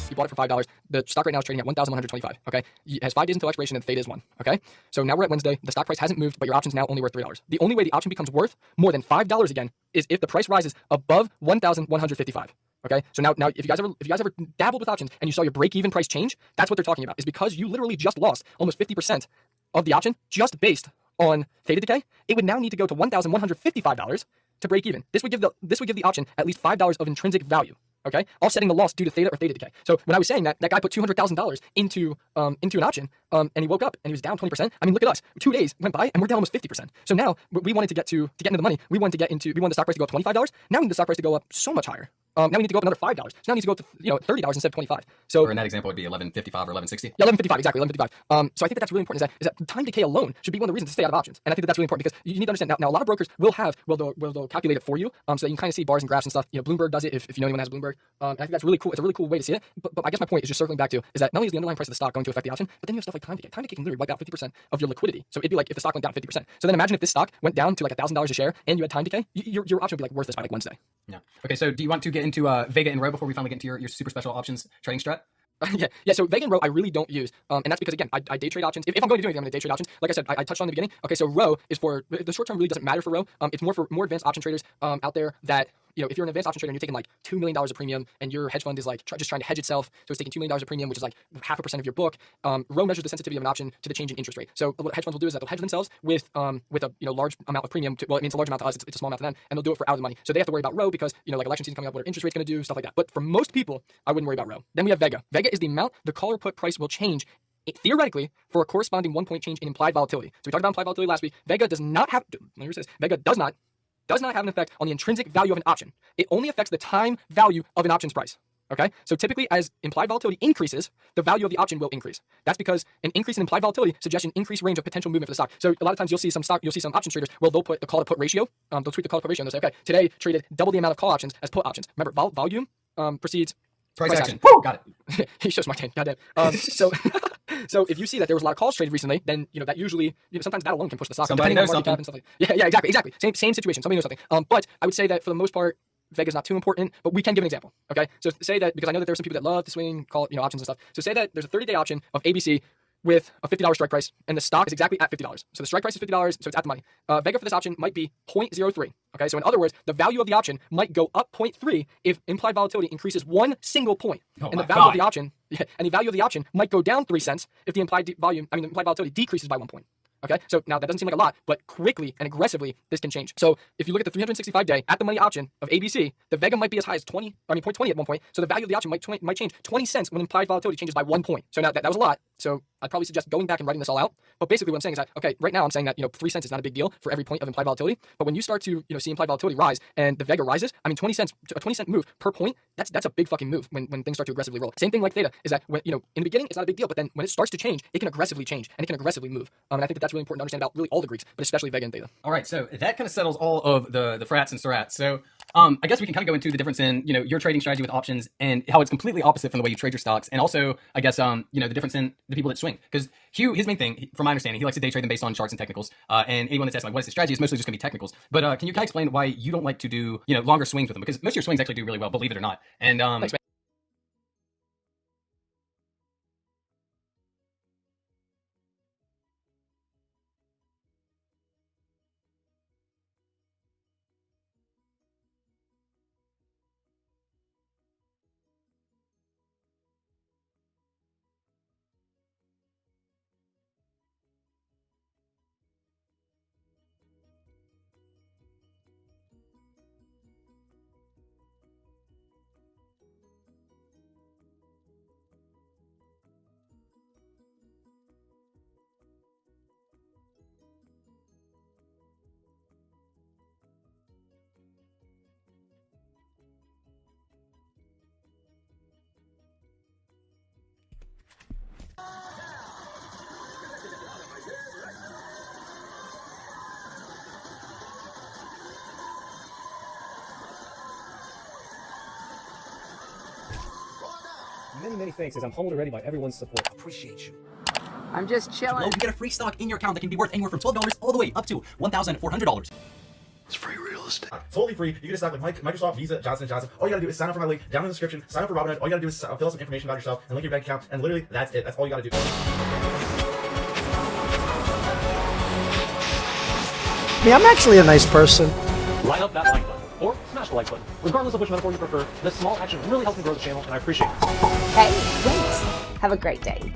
You bought it for $5. The stock right now is trading at 1,125. Okay, it has 5 days until expiration, and the theta is 1. Okay, so now we're at Wednesday. The stock price hasn't moved, but your option's now only worth $3. The only way the option becomes worth more than $5 again is if the price rises above 1,155. Okay, so now if you guys ever dabbled with options and you saw your break-even price change, that's what they're talking about. Is because you literally just lost almost 50% of the option just based on theta decay. It would now need to go to $1,155 to break even. This would give the option at least $5 of intrinsic value. Okay, offsetting the loss due to theta or theta decay. So when I was saying that guy put $200,000 into an option, and he woke up and he was down 20%. I mean, look at us. 2 days went by and we're down almost 50%. So now we wanted to get into the money. We wanted the stock price to go up $25. Now we need the stock price to go up so much higher. Now we need to go up another $5. So now it needs to go up to $30 instead of $25. So or in that example, it would be $11.55 or $11.60. Yeah, $11.55 exactly. $11.55. So I think that's really important. Is that time decay alone should be one of the reasons to stay out of options. And I think that's really important because you need to understand now a lot of brokers will they'll calculate it for you. So that you can kind of see bars and graphs and stuff. Bloomberg does it if you know anyone has Bloomberg. And I think that's really cool. It's a really cool way to see it. But I guess my point is just circling back to is that not only is the underlying price of the stock going to affect the option, but then you have stuff like time decay. Time decay can literally wipe out 50% of your liquidity. So it'd be like if the stock went down 50%. So then imagine if this stock went down to like $1,000 a share and you had time decay, your option would be like worthless by like Wednesday. Yeah. Okay. So do you want to get into Vega and Row before we finally get into your super special options trading strat? Yeah. So Vega and Row I really don't use, and that's because again I day trade options. If I'm going to do anything, I'm going to day trade options. Like I said, I touched on in the beginning. Okay, so Row is for the short term. Really doesn't matter for Row. It's more for more advanced option traders out there that if you're an advanced option trader and you're taking like $2 million of premium and your hedge fund is like just trying to hedge itself, so it's taking $2 million of premium, which is like 0.5% of your book. Row measures the sensitivity of an option to the change in interest rate. So what hedge funds will do is that they'll hedge themselves with a large amount of premium. Well, it means a large amount to us. It's a small amount to them, and they'll do it for out of the money. So they have to worry about Row because like election season coming up, what are interest rates going to do, stuff like that. But for most people, I wouldn't worry about Row. Then we have Vega. Vega is the amount the call or put price will change theoretically for a corresponding 1 point change in implied volatility. So we talked about implied volatility last week. Vega does not have. Vega does not have an effect on the intrinsic value of an option. It only affects the time value of an option's price. Okay, so typically as implied volatility increases, the value of the option will increase. That's because an increase in implied volatility suggests an increased range of potential movement for the stock. So a lot of times you'll see some option traders, they'll put the call to put ratio, they'll tweak the call to put ratio and they'll say, okay, today traded double the amount of call options as put options. Remember, volume precedes price action. Woo! Got it. He shows my 10. Goddamn. So if you see that there was a lot of calls traded recently, then that usually sometimes that alone can push the stock. Somebody knows something. And stuff like that. Yeah, exactly. Same situation. Somebody knows something. But I would say that for the most part, Vega's not too important, but we can give an example. Okay, so say that because I know that there are some people that love to swing, call options and stuff. So say that there's a 30-day option of ABC with a $50 strike price, and the stock is exactly at $50. So the strike price is $50, so it's at the money. Vega for this option might be 0.03. Okay, so in other words, the value of the option might go up 0.3 if implied volatility increases 1 single point, and the value of the option, might go down 3 cents if the implied volatility decreases by 1 point. Okay, so now that doesn't seem like a lot, but quickly and aggressively this can change. So if you look at the 365-day at the money option of ABC, the Vega might be as high as 0.20 at one point. So the value of the option might change 20 cents when implied volatility changes by 1 point. So now that was a lot. So I'd probably suggest going back and writing this all out. But basically what I'm saying is that, okay, right now I'm saying that 3 cents is not a big deal for every point of implied volatility. But when you start to see implied volatility rise and the Vega rises, I mean a 20 cent move per point, that's a big fucking move when things start to aggressively roll. Same thing like theta is that when in the beginning it's not a big deal, but then when it starts to change, it can aggressively change and it can aggressively move. And I think that's really important to understand about really all the Greeks, but especially Vega and theta. All right, so that kind of settles all of the frats and serats. So I guess we can kind of go into the difference in your trading strategy with options and how it's completely opposite from the way you trade your stocks, and also I guess the difference in the people that swing. Because Hugh, his main thing, from my understanding, he likes to day trade them based on charts and technicals. And anyone that's asking what is the strategy is mostly just going to be technicals. But can you kind of explain why you don't like to do longer swings with them? Because most of your swings actually do really well, believe it or not. And Thanks, man. Many thanks, as I'm humbled already by everyone's support. Appreciate you. I'm just chilling. Well, you get a free stock in your account that can be worth anywhere from $12 all the way up to $1,400. It's free real estate. Totally free. You can just stock like Microsoft, Visa, Johnson & Johnson. All you gotta do is sign up for my link down in the description, sign up for Robinhood. All you gotta do is fill out some information about yourself and link your bank account, and literally that's it. That's all you gotta do. I'm actually a nice person. Light up that like button, or smash the like button. Regardless of which metaphor you prefer, this small action really helps me grow the channel, and I appreciate it. Okay, thanks. Have a great day.